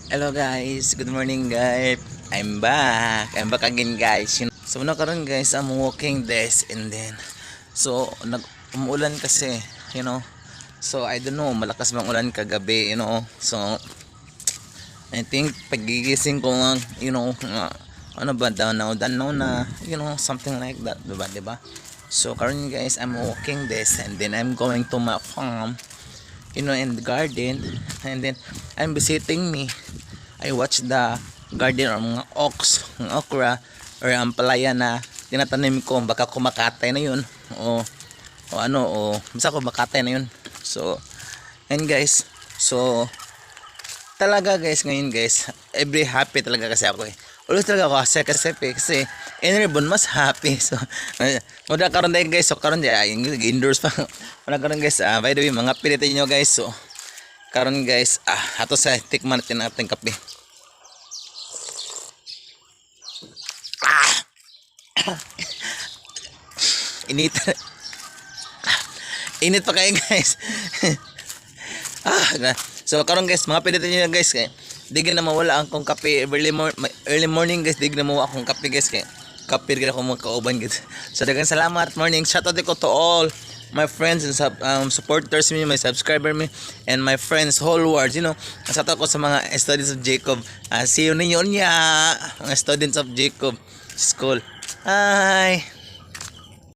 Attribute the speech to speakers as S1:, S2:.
S1: Hello guys, good morning guys. I'm back. I'm back again guys. So nakaroon guys, I'm walking this and then umuulan kasi, you know. So I don't know, malakas bang ulan kagabi, you know. So I think pagigising ko lang, you know, ano ba danaw na, you know, something like that, diba? So karon guys, I'm walking this and then I'm going to my farm, you know, in the garden, and then I'm visiting me. I watch the garden or mga oaks, mga okra or ang palaya na tinatanim ko, baka kumakatay na yun o basta ko makatay na yun. So and guys, so talaga guys, ngayon guys, every happy talaga kasi ako always talaga ako kasi inrebon mas happy. So muna karon tayo guys, so karon indoors pa muna karon guys. By the way, mga pilitin nyo guys. So karon guys, ato sa tikman natin ating kape. Init init pa kayo guys. So karon guys, mga pilitin nyo guys, kaya di na mawala ang kong kape early morning guys. Di na mawala akong kape guys, kaya kape rin ako mga kauban guys. So dagang salamat morning, shout out ko to all my friends and supporters me, my subscriber me, and my friends whole world, you know. Shout out ko sa mga students of Jacob. See you ninyo niya, mga students of Jacob School. Hi.